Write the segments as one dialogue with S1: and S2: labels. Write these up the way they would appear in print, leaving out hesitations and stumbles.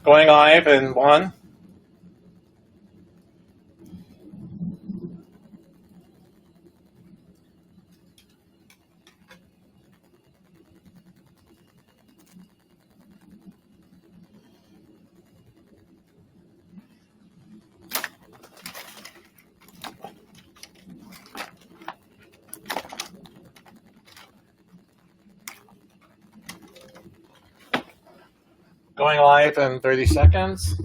S1: Going live in 1. Going live in 30 seconds.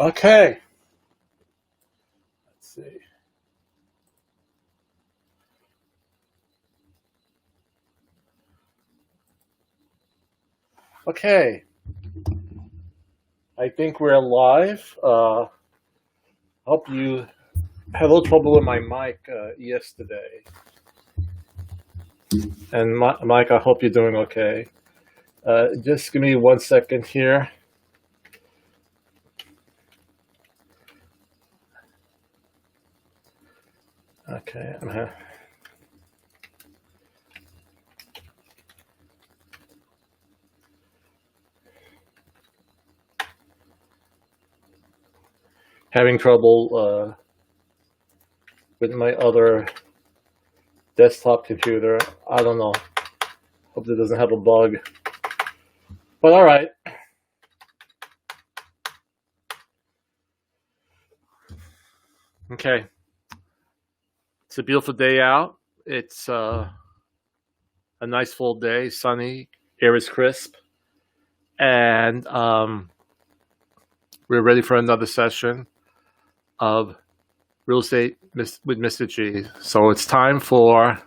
S1: Okay. Let's see. Okay. I think we're live. Hope you had a little trouble with my mic yesterday. And Mike, I hope you're doing okay. Just give me 1 second here. Okay, I'm having trouble with my other desktop computer. I don't know. Hope it doesn't have a bug. But all right. Okay. It's a beautiful day out. It's a nice full day, sunny, air is crisp, and we're ready for another session of Real Estate with Mr. G. So it's time for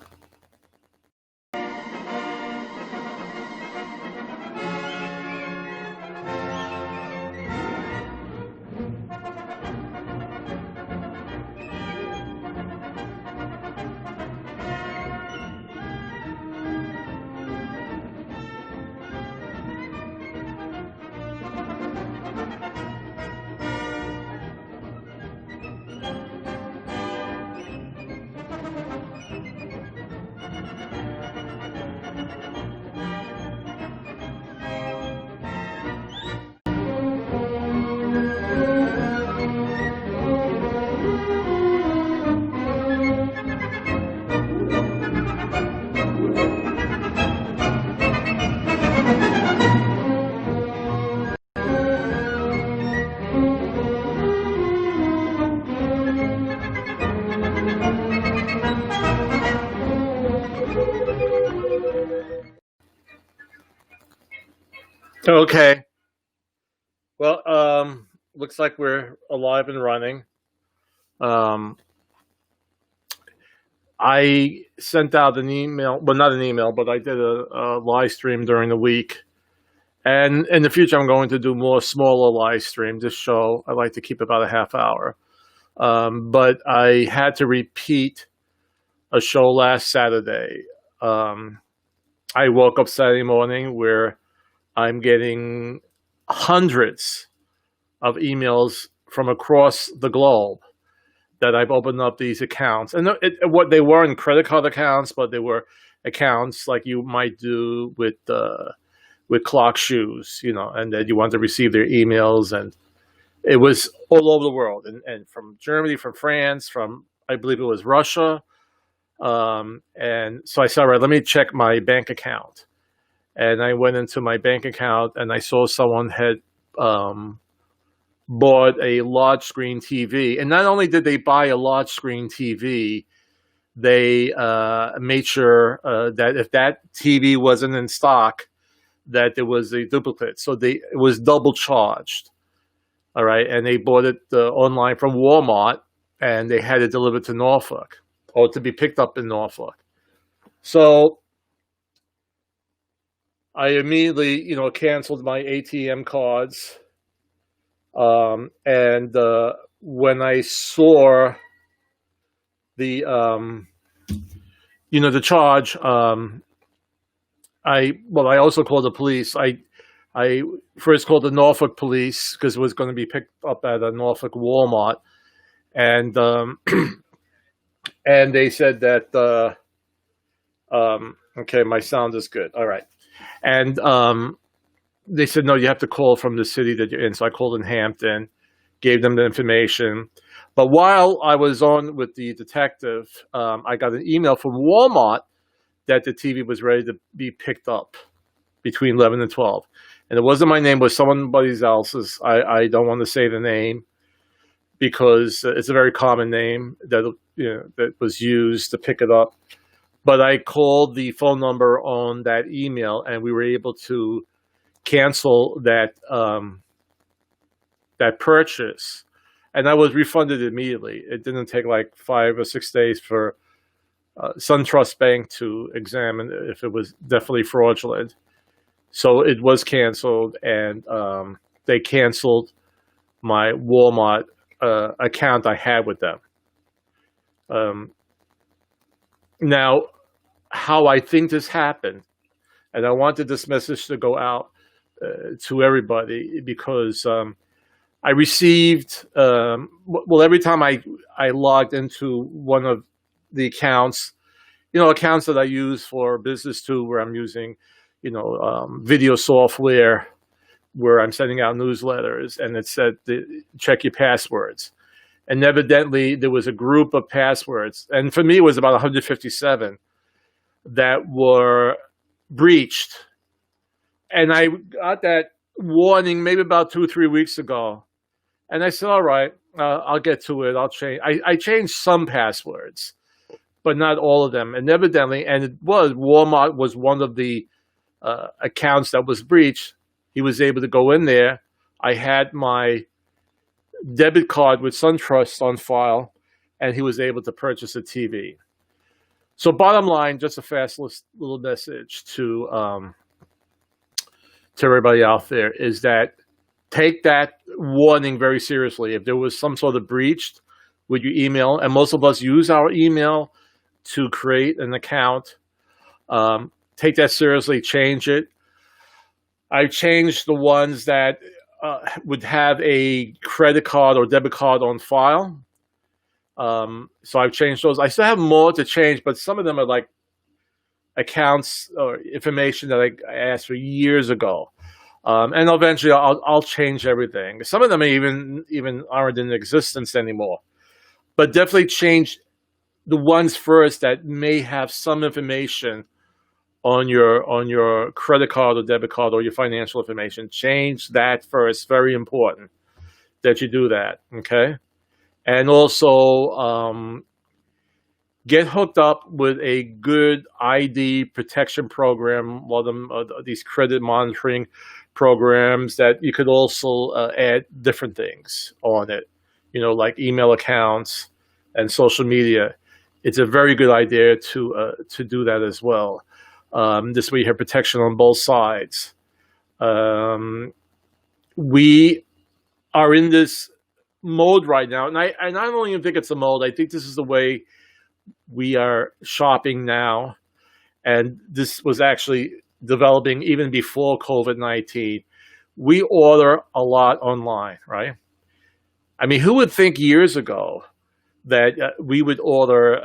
S1: okay. Well, looks like we're alive and running. I sent out an email, well, not an email, but I did a live stream during the week. And in the future, I'm going to do more smaller live stream. This show, I like to keep about a half hour. But I had to repeat a show last Saturday. I woke up Saturday morning where I'm getting hundreds of emails from across the globe that I've opened up these accounts. And what they weren't credit card accounts, but they were accounts like you might do with Clock Shoes, you know, and that you want to receive their emails. And it was all over the world, and from Germany, from France, from, I believe it was Russia. And so I said, all right, let me check my bank account. And I went into my bank account and I saw someone had bought a large screen TV. And not only did they buy a large screen TV, they made sure that if that TV wasn't in stock, that there was a duplicate. So it was double charged. All right. And they bought it online from Walmart, and they had it delivered to Norfolk, or to be picked up in Norfolk. So I immediately, canceled my ATM cards. And when I saw the the charge, I also called the police. I first called the Norfolk police because it was going to be picked up at a Norfolk Walmart, and and they said that okay, my sound is good. All right, and they said no, you have to call from the city that you're in. So I called in Hampton, gave them the information. But while I was on with the detective, I got an email from Walmart that the TV was ready to be picked up between 11 and 12. And it wasn't my name, it was somebody else's. I don't want to say the name because it's a very common name that that was used to pick it up. But I called the phone number on that email, and we were able to cancel that that purchase. And I was refunded immediately. It didn't take like 5 or 6 days for SunTrust Bank to examine if it was definitely fraudulent. So it was canceled, and they canceled my Walmart account I had with them. Now, how I think this happened, and I wanted this message to go out to everybody because I received, every time I logged into one of the accounts, accounts that I use for business too, where I'm using, video software, where I'm sending out newsletters, and it said, check your passwords. And evidently there was a group of passwords, and for me it was about 157 that were breached. And I got that warning maybe about 2 or 3 weeks ago. And I said, all right, I'll get to it. I'll change. I changed some passwords, but not all of them. And evidently, and it was, Walmart was one of the accounts that was breached. He was able to go in there. I had my debit card with SunTrust on file, and he was able to purchase a TV. So bottom line, just a fast little message to everybody out there is that take that warning very seriously. If there was some sort of breach with your email, and most of us use our email to create an account, take that seriously, change it. I've changed the ones that would have a credit card or debit card on file. So I've changed those. I still have more to change, but some of them are like accounts or information that I asked for years ago. And eventually I'll change everything. Some of them even aren't in existence anymore. But definitely change the ones first that may have some information on your credit card or debit card or your financial information. Change that first. Very important that you do that, okay? And also get hooked up with a good ID protection program, one of them, these credit monitoring programs that you could also add different things on it, like email accounts and social media. It's a very good idea to do that as well. This way you have protection on both sides. We are in this mode right now, and I don't even think it's a mode. I think this is the way we are shopping now, and this was actually developing even before COVID-19. We order a lot online, right? I mean, who would think years ago that we would order,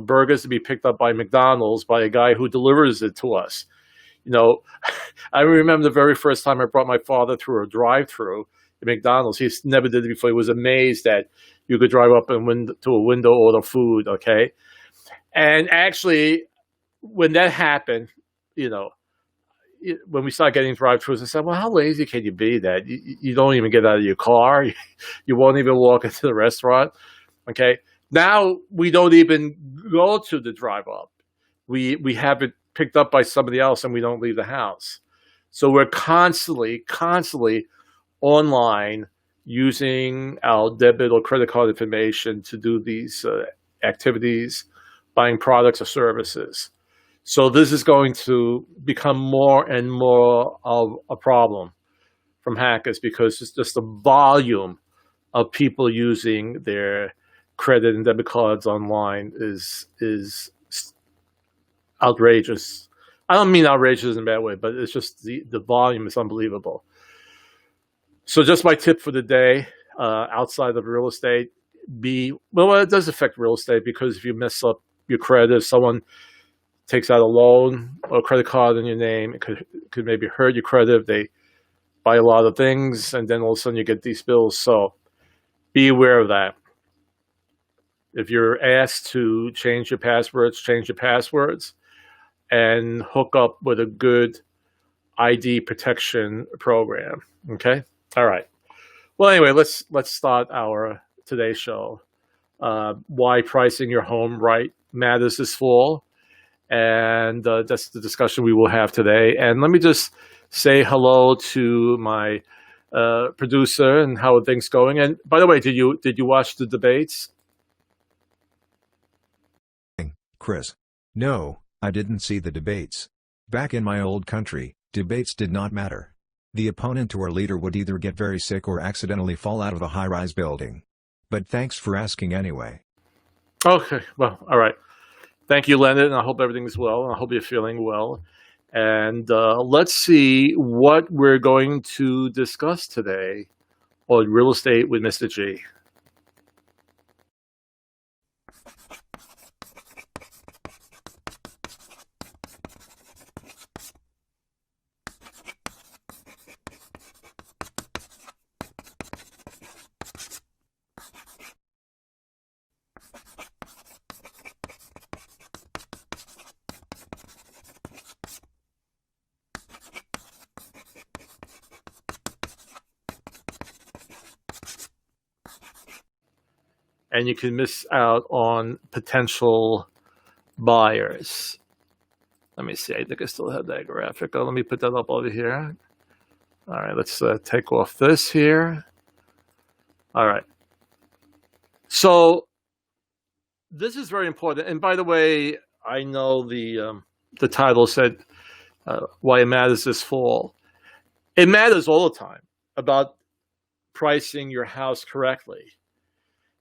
S1: burgers to be picked up by McDonald's by a guy who delivers it to us? I remember the very first time I brought my father through a drive-through at McDonald's. He never did it before. He was amazed that you could drive up to a window, order food, okay? And actually, when that happened, when we started getting drive-thrus, I said, well, how lazy can you be that you don't even get out of your car? You won't even walk into the restaurant, okay? Now we don't even go to the drive-up. We have it picked up by somebody else, and we don't leave the house. So we're constantly online using our debit or credit card information to do these activities, buying products or services. So this is going to become more and more of a problem from hackers because it's just the volume of people using their credit and debit cards online is outrageous. I don't mean outrageous in a bad way, but it's just the volume is unbelievable. So just my tip for the day, outside of real estate, well, it does affect real estate, because if you mess up your credit, if someone takes out a loan or a credit card in your name, it could maybe hurt your credit if they buy a lot of things, and then all of a sudden you get these bills. So be aware of that. If you're asked to change your passwords, and hook up with a good ID protection program. Okay? All right. Well, anyway, let's start our today's show. Why pricing your home right matters this fall. And that's the discussion we will have today. And let me just say hello to my producer, and how are things going. And by the way, did you watch the debates?
S2: Chris. No, I didn't see the debates. Back in my old country, debates did not matter. The opponent or leader would either get very sick or accidentally fall out of a high-rise building. But thanks for asking anyway.
S1: Okay, well, all right. Thank you, Leonard, and I hope everything's well, and I hope you're feeling well. And let's see what we're going to discuss today on Real Estate with Mr. G. And you can miss out on potential buyers. Let me see. I think I still have that graphic. Let me put that up over here. All right, let's take off this here. All right. So this is very important. And by the way, I know the title said why it matters this fall. It matters all the time about pricing your house correctly.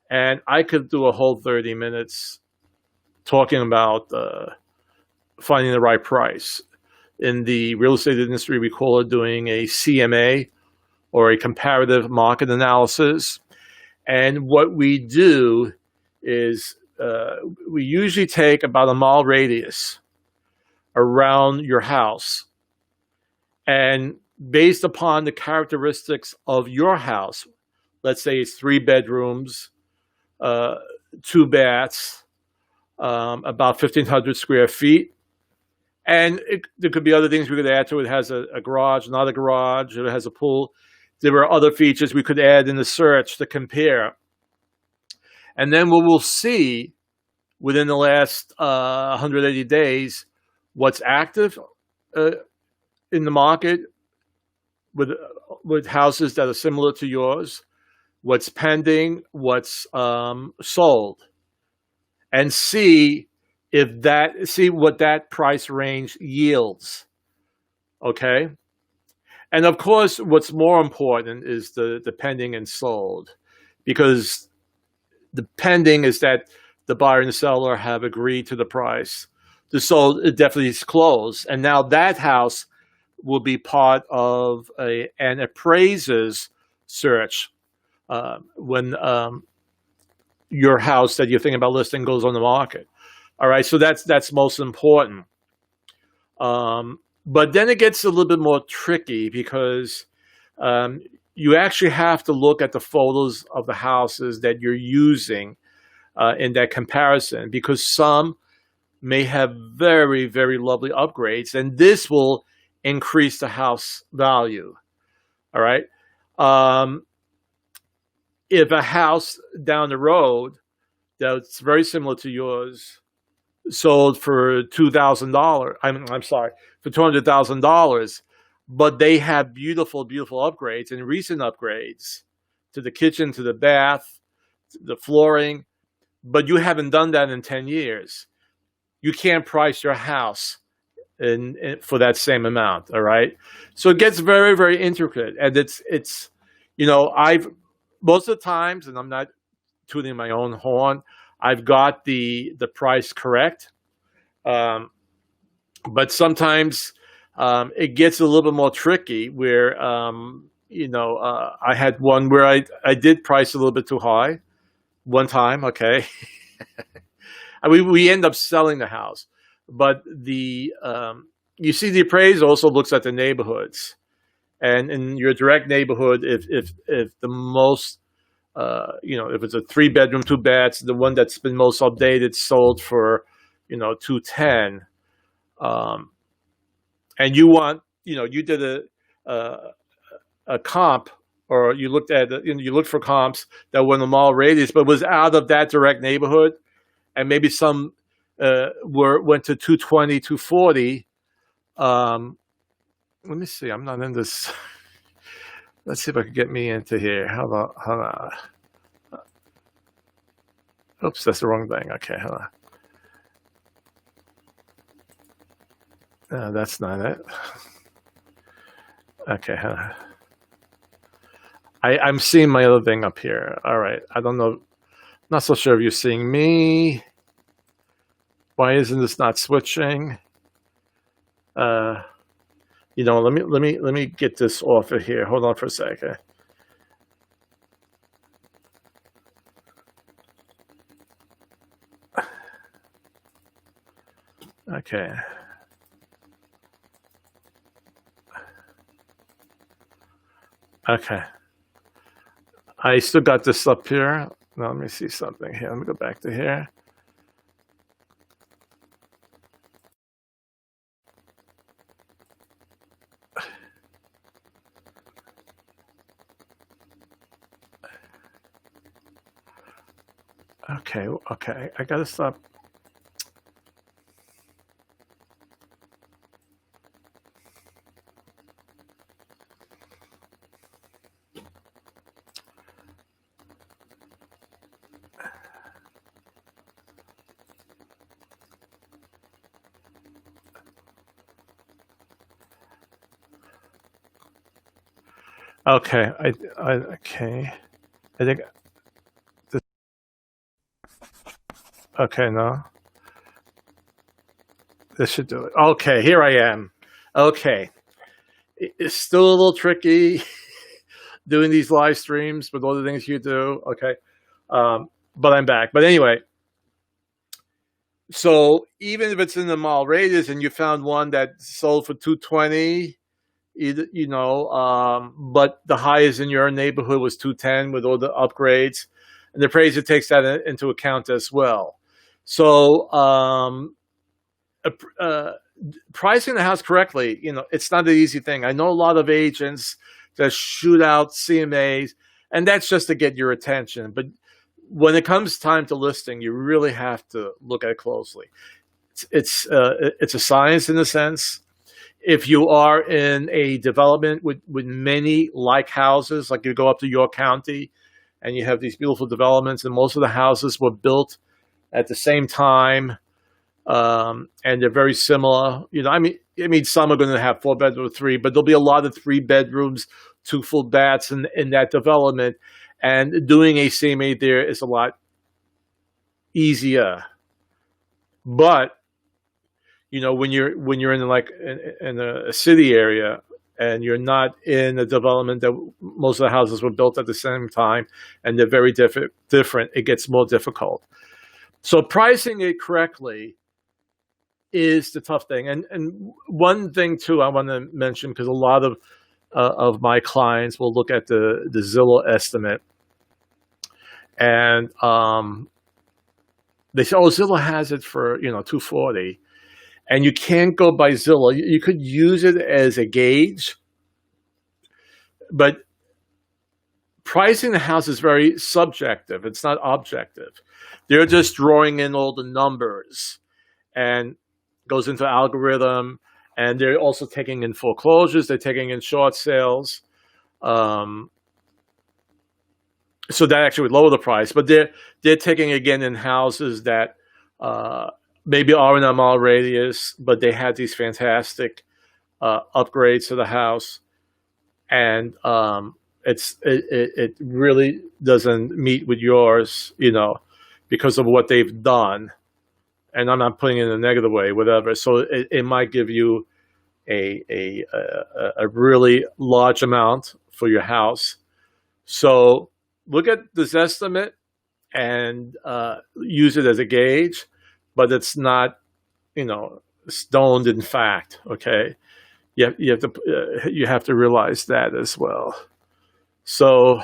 S1: And I could do a whole 30 minutes talking about finding the right price. In the real estate industry, we call it doing a CMA, or a comparative market analysis. And what we do is we usually take about a mile radius around your house. And based upon the characteristics of your house, let's say it's 3 bedrooms, 2 baths, about 1,500 square feet. And there could be other things we could add to it. It has a garage, not a garage. It has a pool. There were other features we could add in the search to compare. And then what we'll see within the last 180 days, what's active in the market with houses that are similar to yours, what's pending, what's sold, and see what that price range yields. Okay? And of course, what's more important is the pending and sold, because the pending is that the buyer and the seller have agreed to the price. The sold, it definitely is closed. And now that house will be part of an appraiser's search when your house that you're thinking about listing goes on the market. All right, so that's most important. But then it gets a little bit more tricky, because you actually have to look at the photos of the houses that you're using in that comparison, because some may have very, very lovely upgrades, and this will increase the house value. All right. If a house down the road that's very similar to yours sold for $2,000, for $200,000, but they have beautiful, beautiful upgrades and recent upgrades to the kitchen, to the bath, to the flooring, but you haven't done that in 10 years. You can't price your house for that same amount. All right. So it gets very, very intricate. And it's, most of the times, and I'm not tooting my own horn, I've got the price correct. But sometimes it gets a little bit more tricky where, I had one where I did price a little bit too high one time, okay? We end up selling the house. But you see the appraiser also looks at the neighborhoods. And in your direct neighborhood, if the most, if it's a 3-bedroom, 2 baths, the one that's been most updated sold for, 210. And you want, you did a comp, or you looked at, you looked for comps that were in the mall radius, but was out of that direct neighborhood, and maybe some went to 220, 240. Let me see. I'm not in this. Let's see if I can get me into here. Hold on. Oops, that's the wrong thing. Okay, hold on. No, that's not it. Okay, hold on. I'm seeing my other thing up here. All right. I don't know. Not so sure if you're seeing me. Why isn't this not switching? Let me get this off of here. Hold on for a second. Okay. Okay. I still got this up here. Now let me see something here. Let me go back to here. Okay. I gotta stop. Okay, okay. I think this, okay, no. This should do it. Okay, here I am. Okay. It's still a little tricky doing these live streams with all the things you do. Okay. But I'm back. But anyway, so even if it's in the mall radius and you found one that sold for 220, but the highest in your neighborhood was 210 with all the upgrades, and the appraiser takes that into account as well. So pricing the house correctly, it's not an easy thing. I know a lot of agents that shoot out CMAs, and that's just to get your attention. But when it comes time to listing, you really have to look at it closely. It's a science in a sense. If you are in a development with many like houses, like you go up to York County and you have these beautiful developments, and most of the houses were built at the same time, and they're very similar. I mean, some are going to have 4 bedrooms or 3, but there'll be a lot of 3 bedrooms, 2 full baths in that development, and doing a CMA there is a lot easier. But when you're in a city area and you're not in a development that most of the houses were built at the same time and they're very different, it gets more difficult. So pricing it correctly is the tough thing. And one thing too I want to mention, because a lot of my clients will look at the Zillow estimate, and they say, "Oh, Zillow has it for 240." And you can't go by Zillow. You could use it as a gauge, but pricing the house is very subjective. It's not objective. They're just drawing in all the numbers and goes into algorithm, and they're also taking in foreclosures. They're taking in short sales. So that actually would lower the price, but they're taking again in houses that maybe are in a mile radius, but they had these fantastic upgrades to the house, and it really doesn't meet with yours, because of what they've done. And I'm not putting it in a negative way, whatever. So it might give you a really large amount for your house. So look at this estimate and use it as a gauge, but it's not, stoned in fact. Okay, you have to realize that as well. So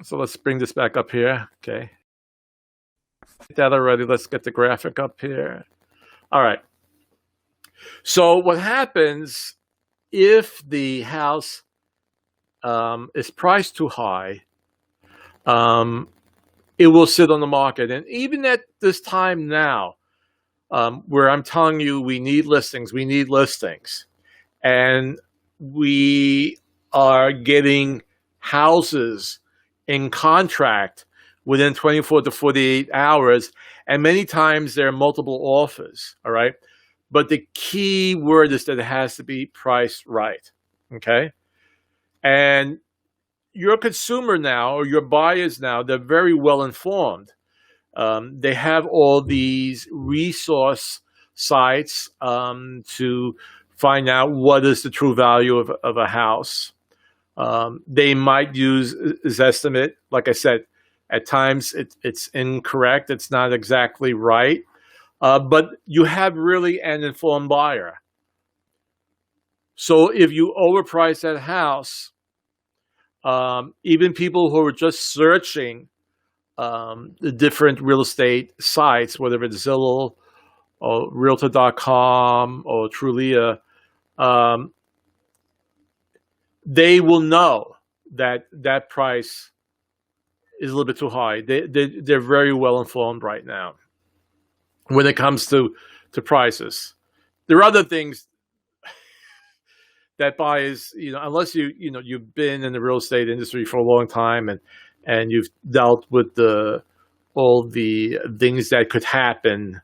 S1: so let's bring this back up here. Okay, that already. Let's get the graphic up here. All right. So what happens if the house is priced too high? It will sit on the market, and even at this time now, where I'm telling you we need listings, and we are getting houses in contract within 24 to 48 hours, and many times there are multiple offers, all right? But the key word is that it has to be priced right, okay? And your consumer now, or your buyers now, they're very well informed. They have all these resource sites to find out what is the true value of a house. They might use Zestimate. Like I said, at times it's incorrect. It's not exactly right. But you have really an informed buyer. So if you overprice that house, even people who are just searching the different real estate sites, whether it's Zillow or Realtor.com or Trulia, they will know that that price is a little bit too high. They're very well informed right now when it comes to prices. There are other things that buyers, unless you've been in the real estate industry for a long time and you've dealt with all the things that could happen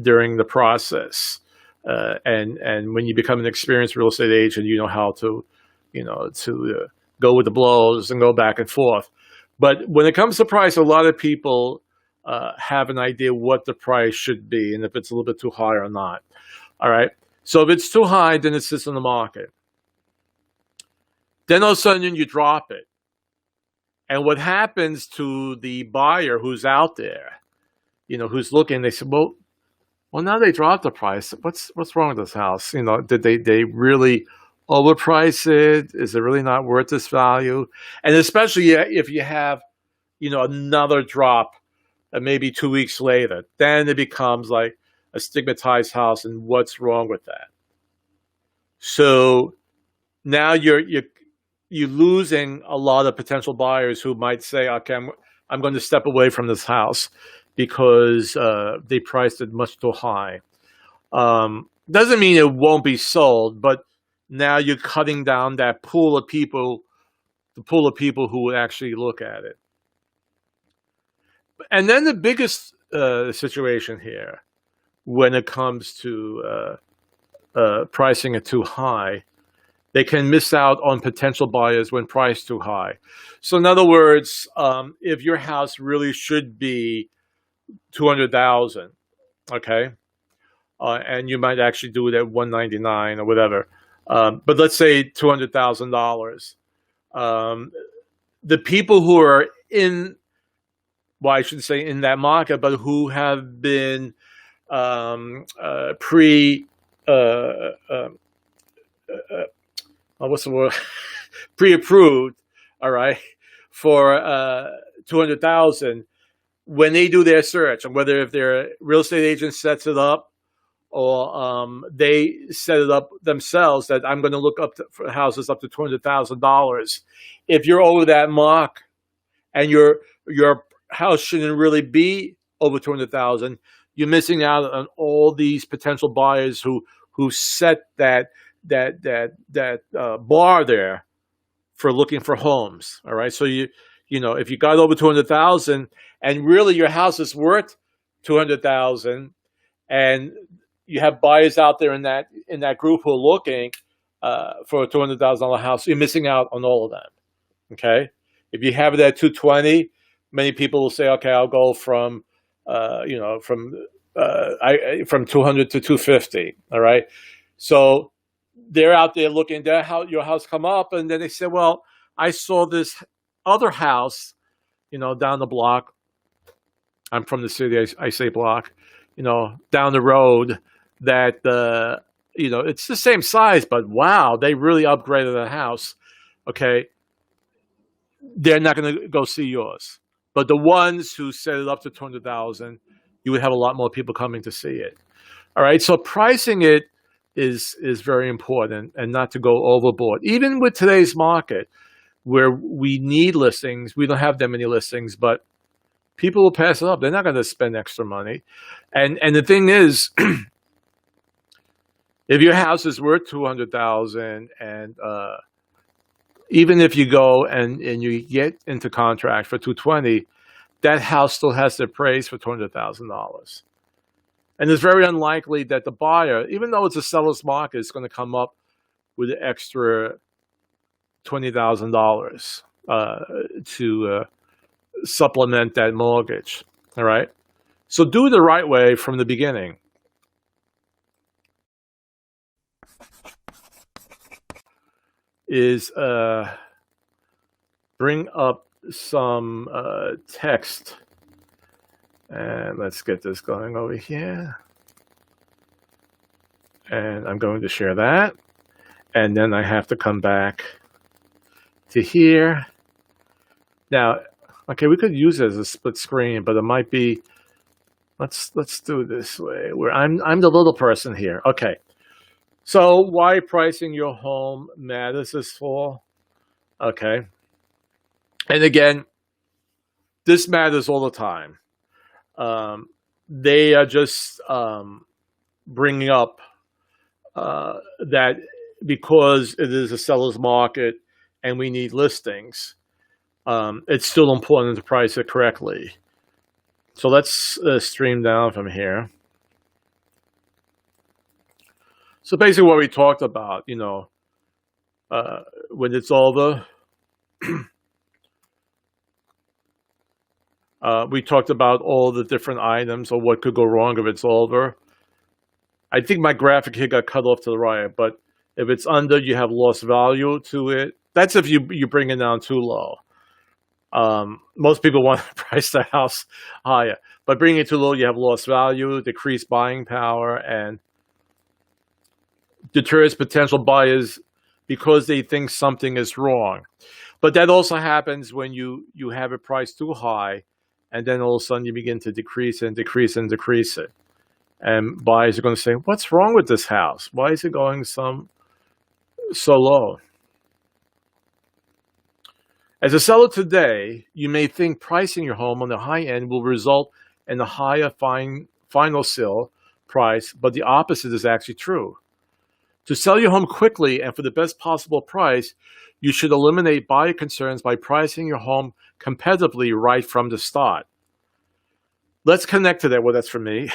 S1: during the process, and when you become an experienced real estate agent, you know how to go with the blows and go back and forth. But when it comes to price, a lot of people have an idea what the price should be and if it's a little bit too high or not. All right. So if it's too high, then it sits on the market. Then all of a sudden you drop it. And what happens to the buyer who's out there, who's looking, they say, well, now they dropped the price. What's wrong with this house? Did they really overprice it? Is it really not worth this value? And especially if you have, another drop maybe 2 weeks later, then it becomes like a stigmatized house, and what's wrong with that? So now you're losing a lot of potential buyers who might say, okay, I'm going to step away from this house because they priced it much too high. Doesn't mean it won't be sold, but now you're cutting down that pool of people, the pool of people who would actually look at it. And then the biggest situation here, when it comes to pricing it too high, they can miss out on potential buyers when priced too high. So in other words, if your house really should be $200,000, okay, and you might actually do it at $199 or whatever, but let's say $200,000, the people who are in, well, I shouldn't say in that market, but who have been what's the word? Pre-approved, all right, for $200,000. When they do their search, and whether if their real estate agent sets it up or they set it up themselves, that I'm going to look up for houses up to $200,000. If you're over that mark, and your house shouldn't really be over $200,000, you're missing out on all these potential buyers who set that bar there for looking for homes. All right, so if you got over $200,000 and really your house is worth $200,000, and you have buyers out there in that group who are looking, for a $200,000 house, you're missing out on all of them. Okay, if you have it at 220, many people will say, okay, I'll go from from 200 to 250. All right, so they're out there looking at how your house come up, and then they say, well, I saw this other house, down the block. I'm from the city, I say block, down the road that, it's the same size, but wow, they really upgraded the house. Okay. They're not going to go see yours. But the ones who set it up to 200,000, you would have a lot more people coming to see it. All right. So pricing it is very important, and not to go overboard. Even with today's market, where we need listings, we don't have that many listings, but people will pass it up. They're not going to spend extra money. And the thing is, if your house is worth 200,000, and even if you go and you get into contract for 220, that house still has to appraise for $200,000. And it's very unlikely that the buyer, even though it's a seller's market, is going to come up with an extra $20,000 to supplement that mortgage. All right. So do it the right way from the beginning. Is bring up some text, and let's get this going over here, and I'm going to share that, and then I have to come back to here. Now, okay, we could use it as a split screen, but it might be, let's do it this way, where I'm the little person here. Okay. So why pricing your home matters this fall? Okay. And again, this matters all the time. They are just bringing up that because it is a seller's market and we need listings, it's still important to price it correctly. So let's stream down from here. So basically what we talked about, when it's over, we talked about all the different items or what could go wrong if it's over. I think my graphic here got cut off to the right, but if it's under, you have lost value to it. That's if you bring it down too low. Most people want to price the house higher, but bringing it too low, you have lost value, decreased buying power, and deters potential buyers because they think something is wrong. But that also happens when you have it priced too high, and then all of a sudden you begin to decrease and decrease and decrease it. And buyers are going to say, what's wrong with this house? Why is it going so low? As a seller today, you may think pricing your home on the high end will result in a higher final sale price, but the opposite is actually true. To sell your home quickly and for the best possible price, you should eliminate buyer concerns by pricing your home competitively right from the start. Let's connect to that. Well, that's for me.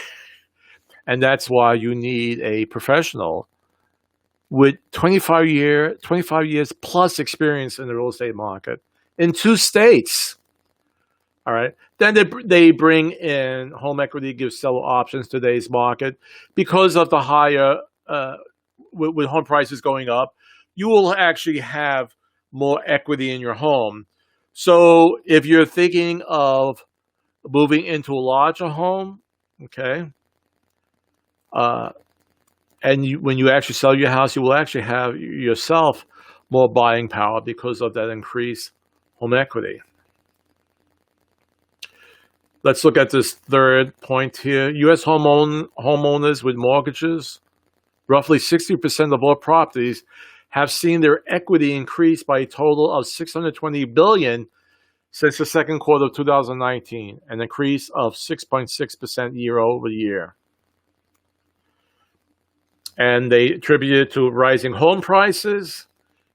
S1: And that's why you need a professional with 25 years plus experience in the real estate market in 2 states. All right. Then they bring in home equity, gives seller options to today's market because of the higher, with home prices going up, you will actually have more equity in your home. So if you're thinking of moving into a larger home, okay, and when you actually sell your house, you will actually have yourself more buying power because of that increased home equity. Let's look at this third point here. U.S. homeowners with mortgages, roughly 60% of all properties, have seen their equity increase by a total of $620 billion since the second quarter of 2019, an increase of 6.6% year over year. And they attribute it to rising home prices,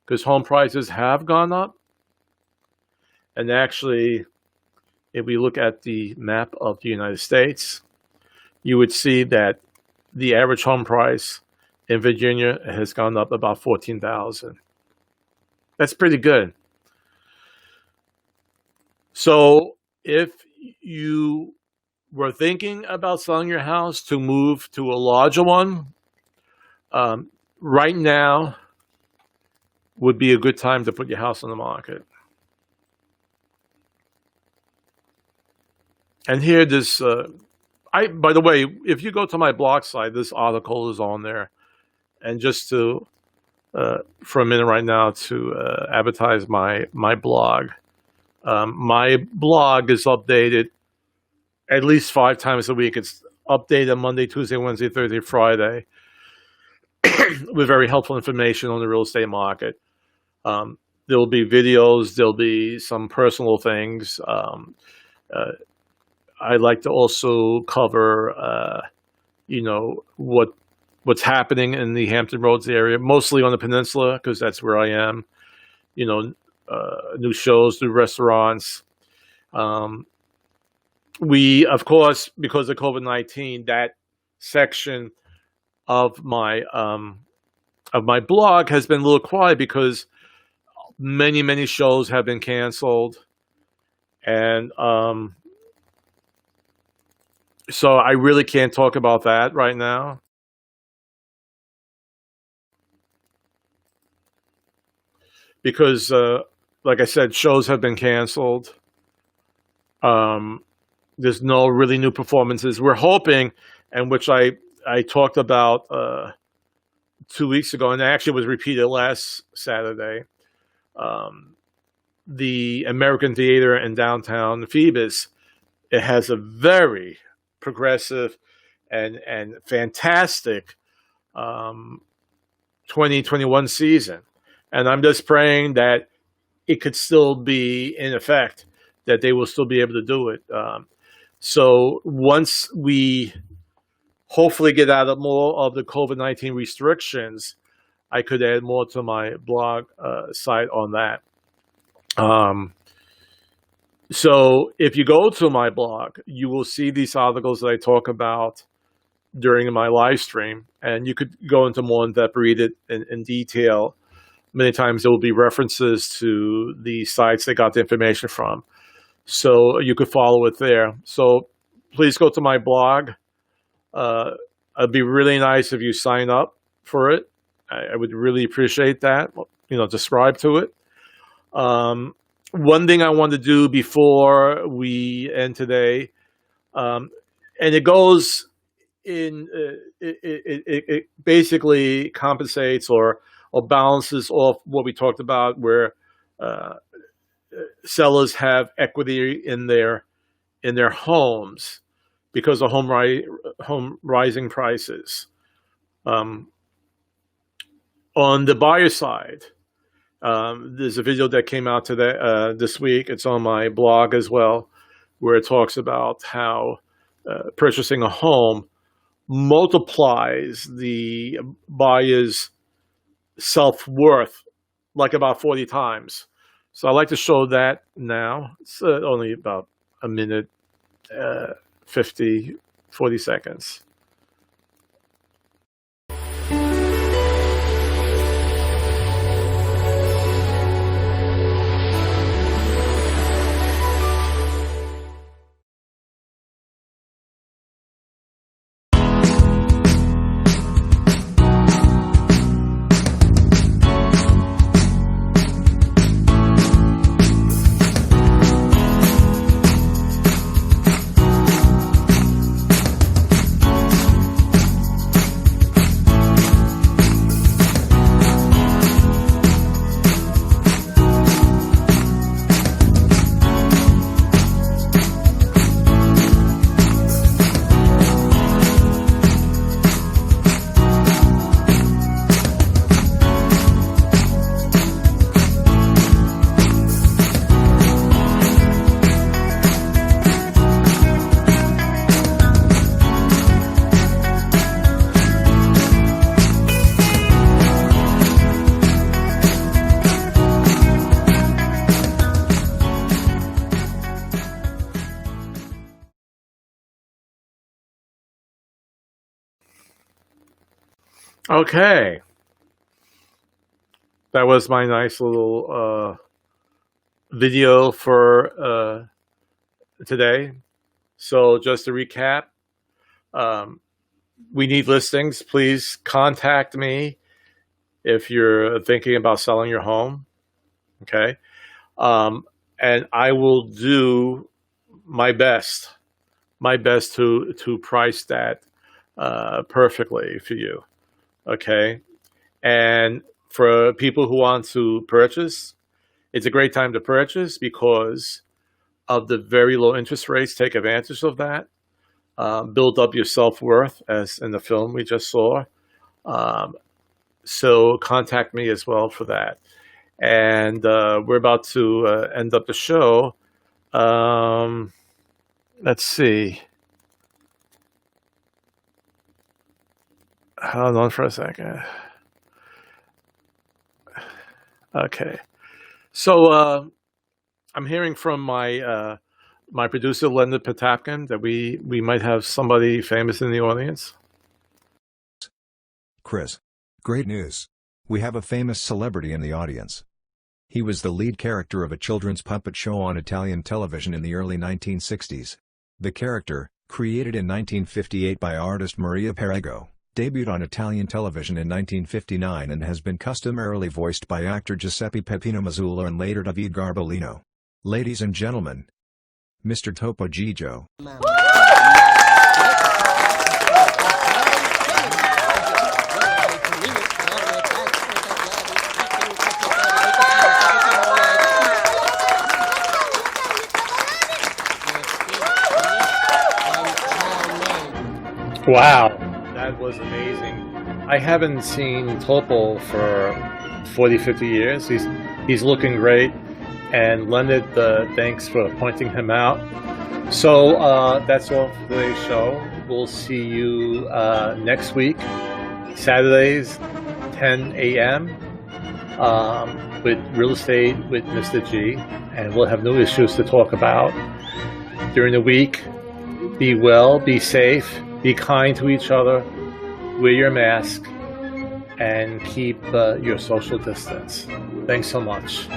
S1: because home prices have gone up. And actually, if we look at the map of the United States, you would see that the average home price In Virginia, it has gone up about 14,000. That's pretty good. So if you were thinking about selling your house to move to a larger one, right now would be a good time to put your house on the market. And here, this, by the way, if you go to my blog site, this article is on there. And just to, for a minute right now, to advertise my blog. My blog is updated at least 5 times a week. It's updated Monday, Tuesday, Wednesday, Thursday, Friday, with very helpful information on the real estate market. There will be videos. There'll be some personal things. I like to also cover, what's happening in the Hampton Roads area, mostly on the peninsula, because that's where I am. New shows, new restaurants. We, of course, because of COVID-19, that section of my blog has been a little quiet because many shows have been canceled, and so I really can't talk about that right now. Because, like I said, shows have been canceled. There's no really new performances. We're hoping, and which I talked about 2 weeks ago, and actually was repeated last Saturday, the American Theater in downtown Phoebus, it has a very progressive and fantastic 2021 season. And I'm just praying that it could still be in effect, that they will still be able to do it. So once we hopefully get out of more of the COVID-19 restrictions, I could add more to my blog site on that. So if you go to my blog, you will see these articles that I talk about during my live stream, and you could go into more in-depth, read it in detail. Many times there will be references to the sites they got the information from. So you could follow it there. So please go to my blog. It'd be really nice if you sign up for it. I would really appreciate that. Subscribe to it. One thing I want to do before we end today, and it goes in, it basically compensates or balances off what we talked about, where sellers have equity in their homes because of home rising prices. On the buyer side, there's a video that came out today, this week. It's on my blog as well, where it talks about how purchasing a home multiplies the buyer's self-worth like about 40 times. So I like to show that now. It's only about a minute, 40 seconds. Okay. That was my nice little video for today. So just to recap, we need listings. Please contact me if you're thinking about selling your home. Okay. And I will do my best to price that perfectly for you. Okay. And for people who want to purchase, it's a great time to purchase because of the very low interest rates. Take advantage of that. Build up your self-worth, as in the film we just saw. So contact me as well for that. And we're about to end up the show. Let's see. Hold on for a second. Okay. So I'm hearing from my my producer, Linda Potapkin, that we might have somebody famous in the audience.
S2: Chris. Great news. We have a famous celebrity in the audience. He was the lead character of a children's puppet show on Italian television in the early 1960s. The character, created in 1958 by artist Maria Perego, debuted on Italian television in 1959 and has been customarily voiced by actor Giuseppe Peppino Mazzulla and later David Garguilo. Ladies and gentlemen, Mr. Topo Gigio.
S1: Wow, that was amazing. I haven't seen Topo for 40, 50 years. He's looking great. And Leonard, thanks for pointing him out. So that's all for today's show. We'll see you next week, Saturdays, 10 a.m. With Real Estate with Mr. G. And we'll have new issues to talk about during the week. Be well, be safe, be kind to each other, wear your mask, and keep your social distance. Thanks so much.